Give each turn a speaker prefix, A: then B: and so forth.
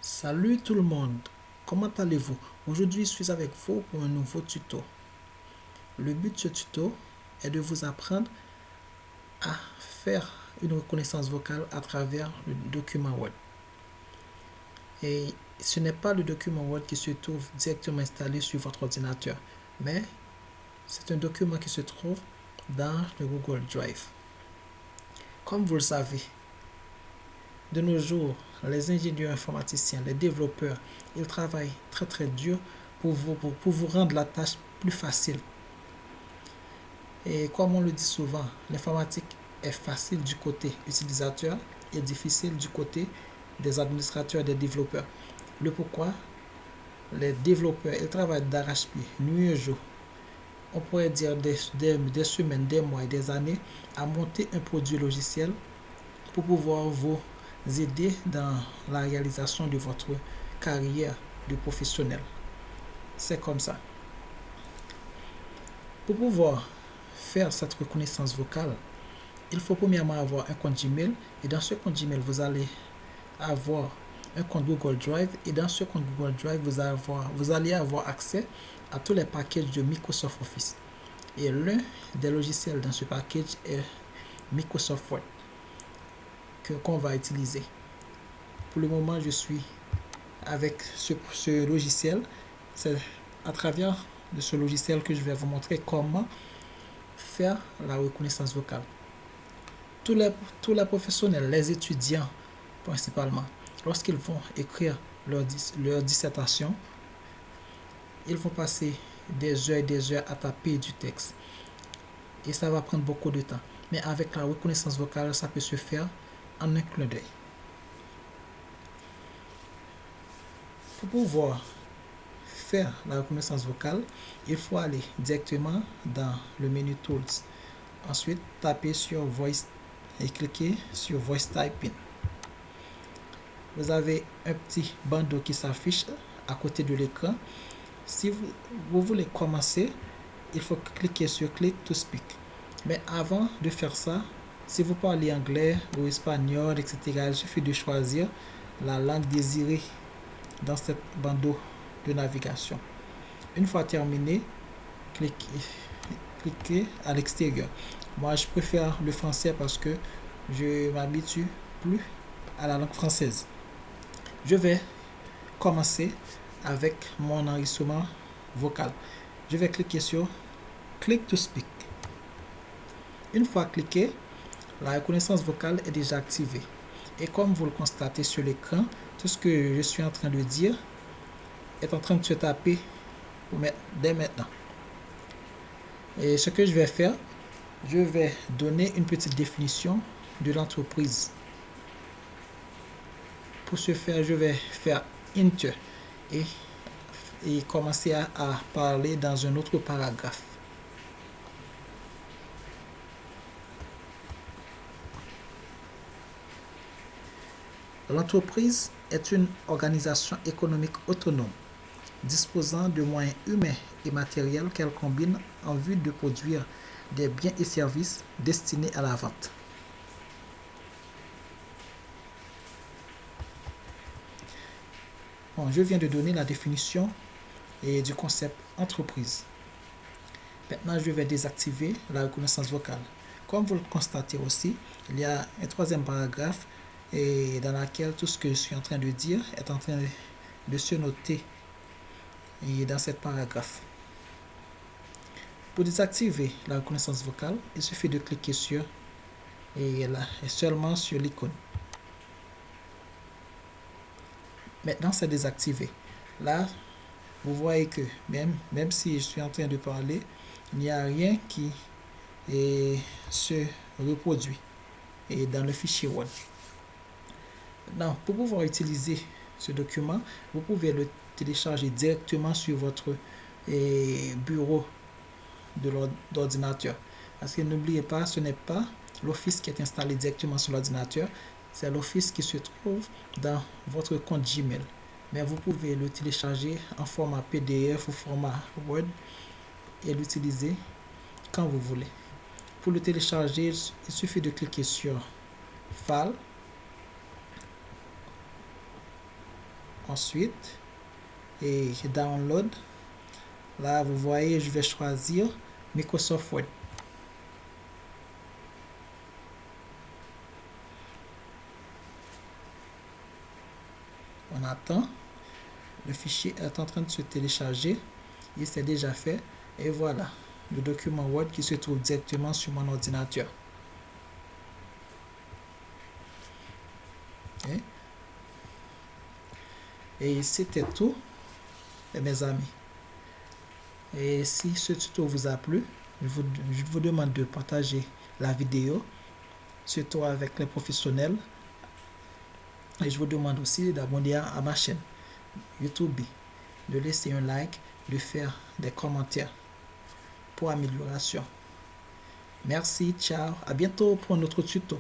A: Salut tout le monde, comment allez-vous? Aujourd'hui, je suis avec vous pour un nouveau tuto. Le but de ce tuto est de vous apprendre à faire une reconnaissance vocale à travers le document Word. Et ce n'est pas le document Word qui se trouve directement installé sur votre ordinateur, mais c'est un document qui se trouve dans le Google Drive. Comme vous le savez, de nos jours, les ingénieurs informaticiens, les développeurs, ils travaillent très dur pour vous rendre la tâche plus facile. Et comme on le dit souvent, l'informatique est facile du côté utilisateur et difficile du côté des administrateurs et des développeurs. Le pourquoi, les développeurs, ils travaillent d'arrache-pied, nuit et jour. On pourrait dire des semaines, des mois et des années à monter un produit logiciel pour pouvoir vous aider dans la réalisation de votre carrière de professionnel. C'est comme ça. Pour pouvoir faire cette reconnaissance vocale, il faut premièrement avoir un compte Gmail, et dans ce compte Gmail, vous allez avoir un compte Google Drive, et dans ce compte Google Drive, vous allez avoir accès à tous les packages de Microsoft Office. Et l'un des logiciels dans ce package est Microsoft Word qu'on va utiliser. Pour le moment, je suis avec ce logiciel. C'est à travers de ce logiciel que je vais vous montrer comment faire la reconnaissance vocale. Tous les professionnels, les étudiants principalement, lorsqu'ils vont écrire leur dissertation, ils vont passer des heures et des heures à taper du texte. Et ça va prendre beaucoup de temps. Mais avec la reconnaissance vocale, ça peut se faire en un clin d'œil. Pour pouvoir faire la reconnaissance vocale, il faut aller directement dans le menu Tools. Ensuite, taper sur Voice et cliquer sur Voice Typing. Vous avez un petit bandeau qui s'affiche à côté de l'écran. Si vous voulez commencer, il faut cliquer sur Click to Speak. Mais avant de faire ça, si vous parlez anglais ou espagnol, etc., il suffit de choisir la langue désirée dans ce bandeau de navigation. Une fois terminé, cliquez à l'extérieur. Moi, je préfère le français parce que je m'habitue plus à la langue française. Je vais commencer avec mon enregistrement vocal. Je vais cliquer sur Click to Speak. Une fois cliqué, la reconnaissance vocale est déjà activée. Et comme vous le constatez sur l'écran, tout ce que je suis en train de dire est en train de se taper dès maintenant. Et ce que je vais faire, je vais donner une petite définition de l'entreprise. Pour ce faire, je vais faire Enter et commencer à parler dans un autre paragraphe. L'entreprise est une organisation économique autonome, disposant de moyens humains et matériels qu'elle combine en vue de produire des biens et services destinés à la vente. Bon, je viens de donner la définition du concept entreprise. Maintenant, je vais désactiver la reconnaissance vocale. Comme vous le constatez aussi, il y a un troisième paragraphe dans lequel tout ce que je suis en train de dire est en train de se noter dans ce paragraphe. Pour désactiver la reconnaissance vocale, il suffit de cliquer sur seulement sur l'icône. Maintenant, c'est désactivé. Là, vous voyez que même si je suis en train de parler, il n'y a rien qui se reproduit dans le fichier Word. Maintenant, pour pouvoir utiliser ce document, vous pouvez le télécharger directement sur votre bureau d'ordinateur. Parce que n'oubliez pas, ce n'est pas l'Office qui est installé directement sur l'ordinateur, c'est l'Office qui se trouve dans votre compte Gmail. Mais vous pouvez le télécharger en format PDF ou format Word et l'utiliser quand vous voulez. Pour le télécharger, il suffit de cliquer sur File. Ensuite, et download. Là, vous voyez, je vais choisir Microsoft Word. On attend. Le fichier est en train de se télécharger. Il s'est déjà fait. Et voilà, le document Word qui se trouve directement sur mon ordinateur. Et c'était tout, mes amis. Et si ce tuto vous a plu, je vous demande de partager la vidéo, surtout avec les professionnels. Et je vous demande aussi d'abonner à ma chaîne YouTube, de laisser un like, de faire des commentaires pour amélioration. Merci, ciao, à bientôt pour un autre tuto.